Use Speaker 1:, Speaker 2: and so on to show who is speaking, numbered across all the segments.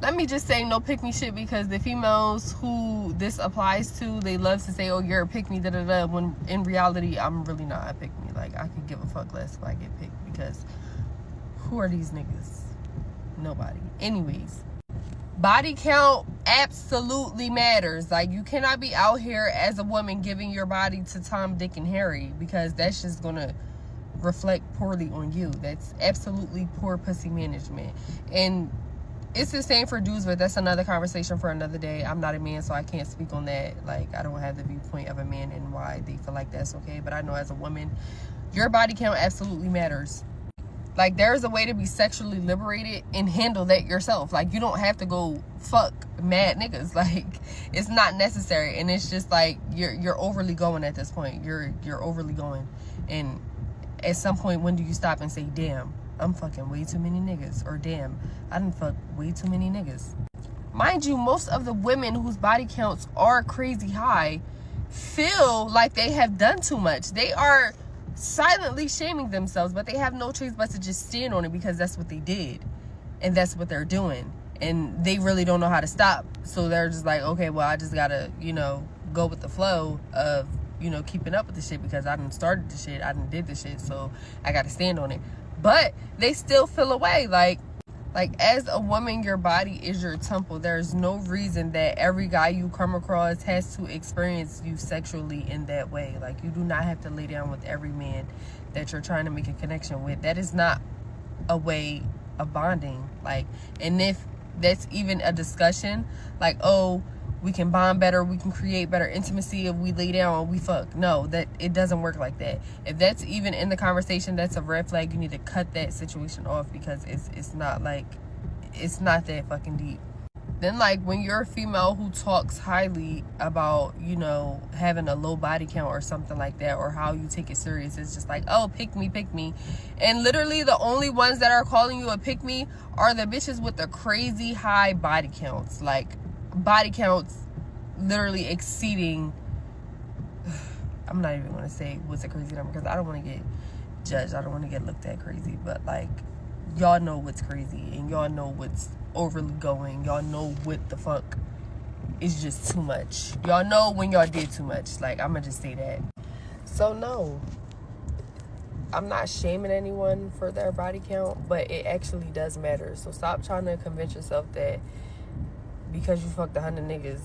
Speaker 1: let me just say no pick me shit, because the females who this applies to, they love to say, oh, you're a pick me, da-da-da, when in reality, I'm really not a pick me. Like, I could give a fuck less if I get picked, because who are these niggas? Nobody. Anyways, body count absolutely matters. Like, you cannot be out here as a woman giving your body to Tom, Dick, and Harry, because that's just gonna reflect poorly on you. That's absolutely poor pussy management. And it's the same for dudes, but that's another conversation for another day. I'm not a man, so I can't speak on that. Like, I don't have the viewpoint of a man and why they feel like that's okay. But I know as a woman, your body count absolutely matters. Like, there's a way to be sexually liberated and handle that yourself. Like, you don't have to go fuck mad niggas. Like, it's not necessary. And it's just like you're overly going at this point. You're overly going. And at some point, when do you stop and say, damn, I'm fucking way too many niggas, or damn, I done fuck way too many niggas? Mind you, most of the women whose body counts are crazy high feel like they have done too much. They are silently shaming themselves, but they have no choice but to just stand on it, because that's what they did and that's what they're doing, and they really don't know how to stop. So they're just like, okay, well, I just gotta, go with the flow of, keeping up with the shit, because I done started the shit, I done did the shit, so I gotta stand on it. But they still feel away. Like as a woman, your body is your temple. There's no reason that every guy you come across has to experience you sexually in that way. Like, you do not have to lay down with every man that you're trying to make a connection with. That is not a way of bonding. Like, and if that's even a discussion, like, oh, we can bond better, we can create better intimacy if we lay down and we fuck. No, that it doesn't work like that. If that's even in the conversation, that's a red flag. You need to cut that situation off, because it's not that fucking deep. Then, like, when you're a female who talks highly about, having a low body count or something like that, or how you take it serious, it's just like, oh, pick me. And literally the only ones that are calling you a pick me are the bitches with the crazy high body counts. Like, body counts literally exceeding, I'm not even going to say what's a crazy number, because I don't want to get judged. I don't want to get looked at crazy. But, like, y'all know what's crazy, and y'all know what's overly going. Y'all know what the fuck is just too much. Y'all know when y'all did too much. Like, I'm going to just say that. So, no, I'm not shaming anyone for their body count, but it actually does matter. So stop trying to convince yourself that because you fucked 100 niggas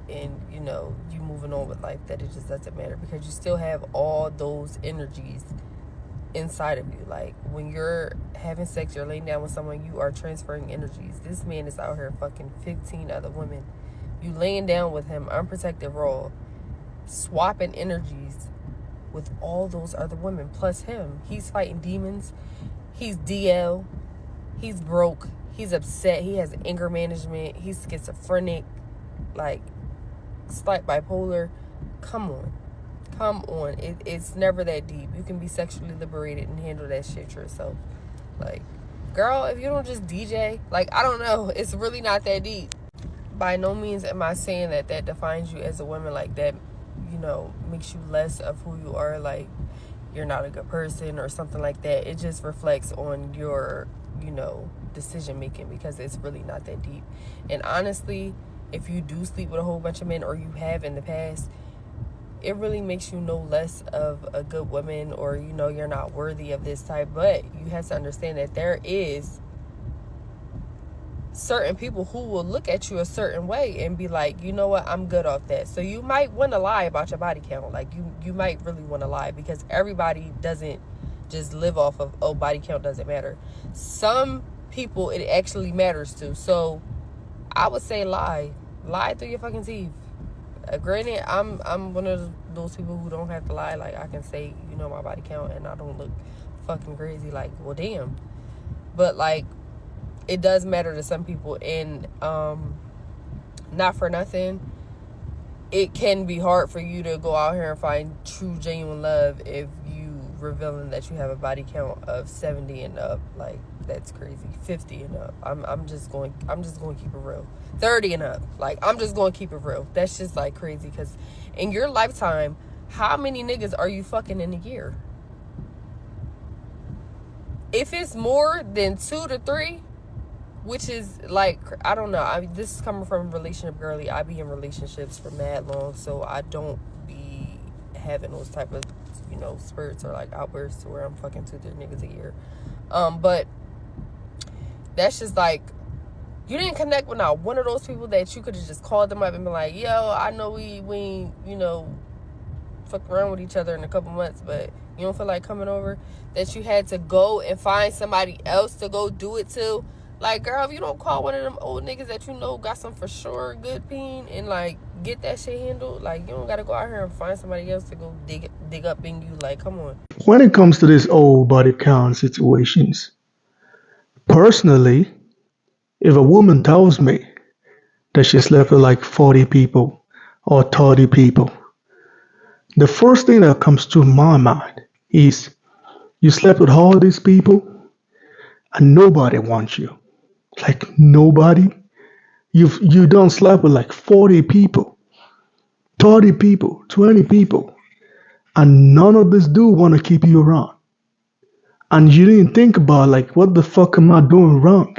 Speaker 1: and, you moving on with life, that it just doesn't matter, because you still have all those energies inside of you. Like, when you're having sex, you're laying down with someone, you are transferring energies. This man is out here fucking 15 other women. You laying down with him, unprotected, raw, swapping energies with all those other women, plus him. He's fighting demons. He's DL. He's broke. He's upset. He has anger management. He's schizophrenic. Like, slight bipolar. Come on. It's never that deep. You can be sexually liberated and handle that shit yourself. Like, girl, if you don't just DJ, like, I don't know. It's really not that deep. By no means am I saying that defines you as a woman. Like, that, makes you less of who you are. Like, you're not a good person or something like that. It just reflects on your, decision making, because it's really not that deep. And honestly, if you do sleep with a whole bunch of men, or you have in the past, it really makes you no less of a good woman, or you're not worthy of this type. But you have to understand that there is certain people who will look at you a certain way and be like, you know what, I'm good off that. So you might want to lie about your body count. Like, you might really want to lie, because everybody doesn't just live off of, oh, body count doesn't matter. Some people it actually matters to. So I would say lie through your fucking teeth. Granted, I'm one of those people who don't have to lie. Like, I can say, my body count, and I don't look fucking crazy. Like, well, damn. But, like, it does matter to some people. And not for nothing, it can be hard for you to go out here and find true, genuine love if you revealing that you have a body count of 70 and up. Like, that's crazy. 50 and up. I'm just going to keep it real. 30 and up. Like, I'm just going to keep it real. That's just, like, crazy, because in your lifetime, how many niggas are you fucking in a year? If it's more than 2 to 3, which is like, I don't know. This is coming from relationship girly. I be in relationships for mad long, so I don't be having those type of, spurts or like outbursts where I'm fucking 2-3 niggas a year. But that's just like, you didn't connect with not one of those people that you could have just called them up and been like, yo, I know we fucked around with each other in a couple months, but you don't feel like coming over, that you had to go and find somebody else to go do it to. Like, girl, if you don't call one of them old niggas that you know got some for sure good peen and like get that shit handled, like, you don't gotta go out here and find somebody else to go dig up in you. Like, come on.
Speaker 2: When it comes to these old body count situations, personally, if a woman tells me that she slept with like 40 people or 30 people, the first thing that comes to my mind is you slept with all these people and nobody wants you. Like nobody. You don't sleep with like 40 people, 30 people, 20 people, and none of this dude want to keep you around. And you didn't think about like what the fuck am I doing wrong?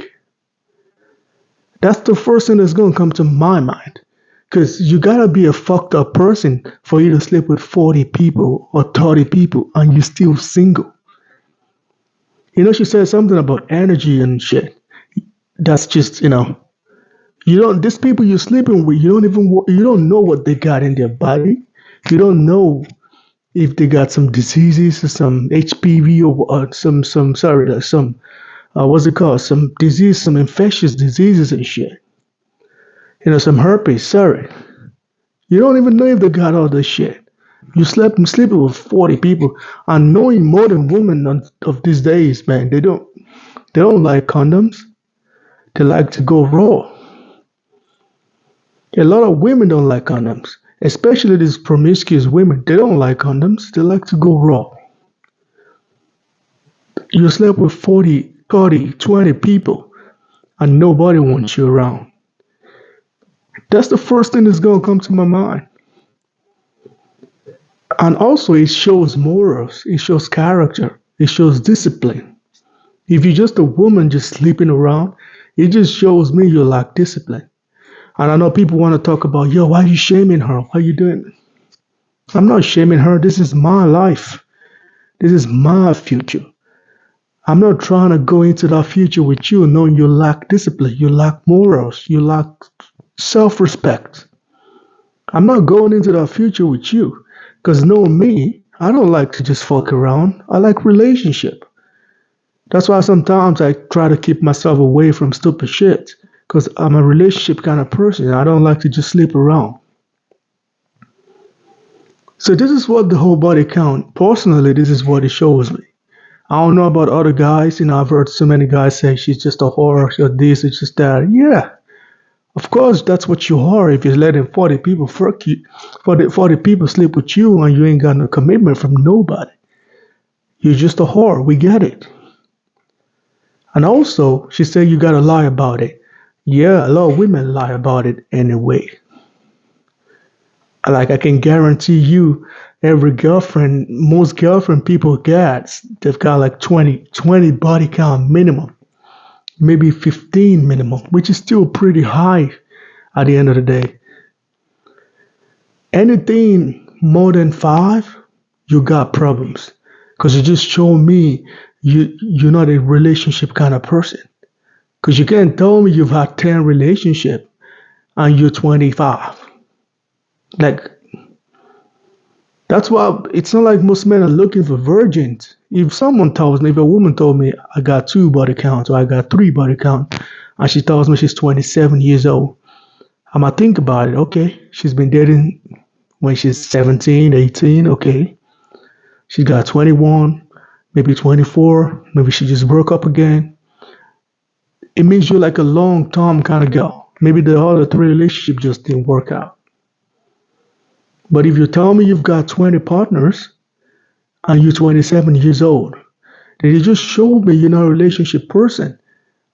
Speaker 2: That's the first thing that's gonna come to my mind. Cause you gotta be a fucked up person for you to sleep with 40 people or 30 people and you're still single. She said something about energy and shit. That's just, you don't, these people you're sleeping with, you don't know what they got in their body. You don't know if they got some diseases or some HPV or what's it called? Some disease, some infectious diseases and shit. Some herpes, sorry. You don't even know if they got all this shit. You sleeping with 40 people, and knowing modern women of these days, man, they don't like condoms. They like to go raw. A lot of women don't like condoms, especially these promiscuous women. They don't like condoms. They like to go raw. You slept with 40, 30, 20 people, and nobody wants you around. That's the first thing that's gonna come to my mind. And also, it shows morals, it shows character, it shows discipline. If you're just a woman just sleeping around, it just shows me you lack discipline. And I know people want to talk about, yo, why are you shaming her? Why are you doing it? I'm not shaming her. This is my life. This is my future. I'm not trying to go into that future with you knowing you lack discipline, you lack morals, you lack self respect. I'm not going into that future with you because knowing me, I don't like to just fuck around. I like relationship. That's why sometimes I try to keep myself away from stupid shit because I'm a relationship kind of person. I don't like to just sleep around. So this is what the whole body count, personally, this is what it shows me. I don't know about other guys. I've heard so many guys say she's just a whore, she's this, it's just that. Yeah, of course, that's what you are if you're letting 40 people fuck you, 40 people sleep with you and you ain't got no commitment from nobody. You're just a whore. We get it. And also, she said you gotta lie about it. Yeah, a lot of women lie about it anyway. Like I can guarantee you, most girlfriend people get, they've got like 20 body count minimum, maybe 15 minimum, which is still pretty high at the end of the day. Anything more than 5, you got problems. Because you just show me you're not a relationship kind of person. Because you can't tell me you've had 10 relationships and you're 25. Like, that's why it's not like most men are looking for virgins. If a woman told me I got 2 body counts or I got 3 body counts, and she tells me she's 27 years old, I might think about it. Okay, she's been dating when she's 17, 18. Okay, she got 21, maybe 24, maybe she just broke up again. It means you're like a long-term kind of girl. Maybe the other 3 relationships just didn't work out. But if you tell me you've got 20 partners and you're 27 years old, then you just showed me you're not a relationship person.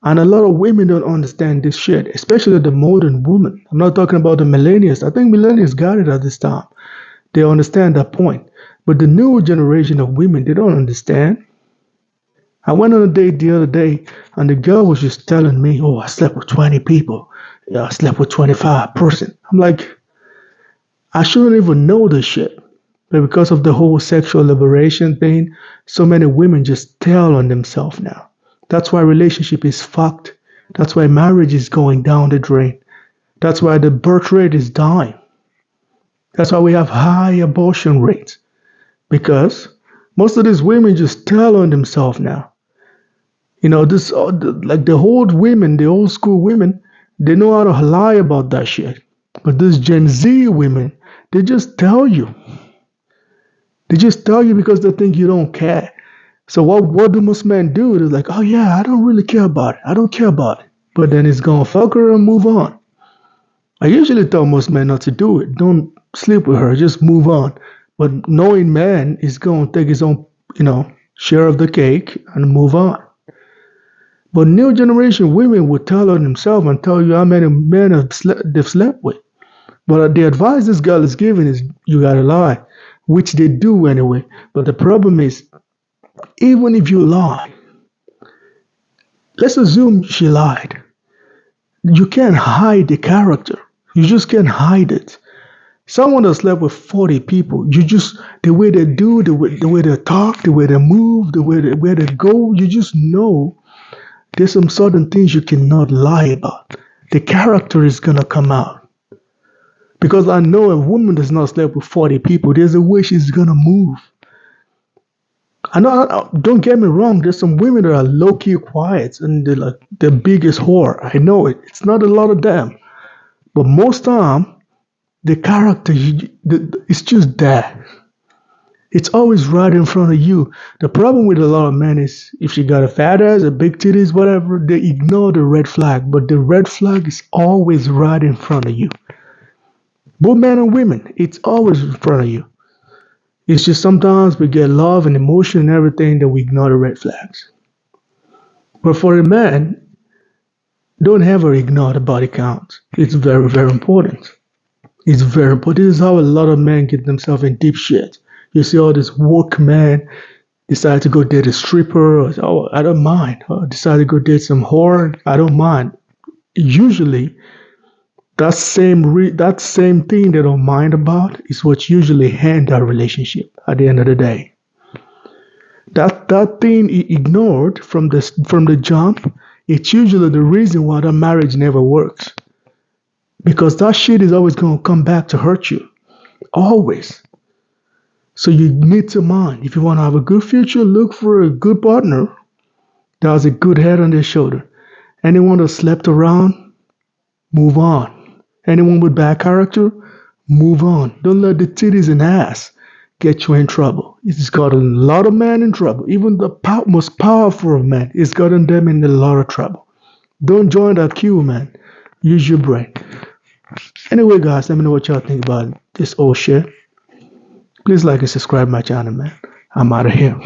Speaker 2: And a lot of women don't understand this shit, especially the modern woman. I'm not talking about the millennials. I think millennials got it at this time. They understand that point. But the new generation of women, they don't understand. I went on a date the other day, and the girl was just telling me, "Oh, I slept with 20 people. Yeah, I slept with 25 person." I'm like, I shouldn't even know this shit. But because of the whole sexual liberation thing, so many women just tell on themselves now. That's why relationship is fucked. That's why marriage is going down the drain. That's why the birth rate is dying. That's why we have high abortion rates. Because most of these women just tell on themselves now. You know, this like the old women, the old school women, they know how to lie about that shit. But this Gen Z women, they just tell you. They just tell you because they think you don't care. So what do most men do? They're like, oh yeah, I don't really care about it. I don't care about it. But then it's gonna fuck her and move on. I usually tell most men not to do it. Don't sleep with her. Just move on. But knowing man is gonna take his own, share of the cake and move on. But new generation women will tell on themselves and tell you how many men they've slept with. But the advice this girl is giving is you gotta lie, which they do anyway. But the problem is, even if you lie, let's assume she lied. You can't hide the character. You just can't hide it. Someone that slept with 40 people, the way they do, the way they talk, the way they move, where they go, you just know there's some certain things you cannot lie about. The character is gonna come out. Because I know a woman does not sleep with 40 people, there's a way she's gonna move. I know, don't get me wrong, there's some women that are low key quiet and they're like the biggest whore. I know it. It's not a lot of them. But most time, the character, it's just there. It's always right in front of you. The problem with a lot of men is if she got a fat ass, a big titties, whatever, they ignore the red flag. But the red flag is always right in front of you. Both men and women, it's always in front of you. It's just sometimes we get love and emotion and everything that we ignore the red flags. But for a man, don't ever ignore the body count. It's very, very important. It's very important. This is how a lot of men get themselves in deep shit. You see all this woke men decide to go date a stripper. Or, oh, I don't mind. Or decide to go date some whore. I don't mind. Usually, that same thing they don't mind about is what usually end that relationship at the end of the day. That thing ignored from the jump, it's usually the reason why that marriage never works. Because that shit is always gonna come back to hurt you. Always. So you need to mind. If you want to have a good future, look for a good partner that has a good head on their shoulder. Anyone that slept around, move on. Anyone with bad character, move on. Don't let the titties and ass get you in trouble. It's got a lot of men in trouble. Even the most powerful of men, it's gotten them in a lot of trouble. Don't join that queue, man. Use your brain. Anyway, guys, let me know what y'all think about this old shit. Please like and subscribe my channel, man. I'm out of here.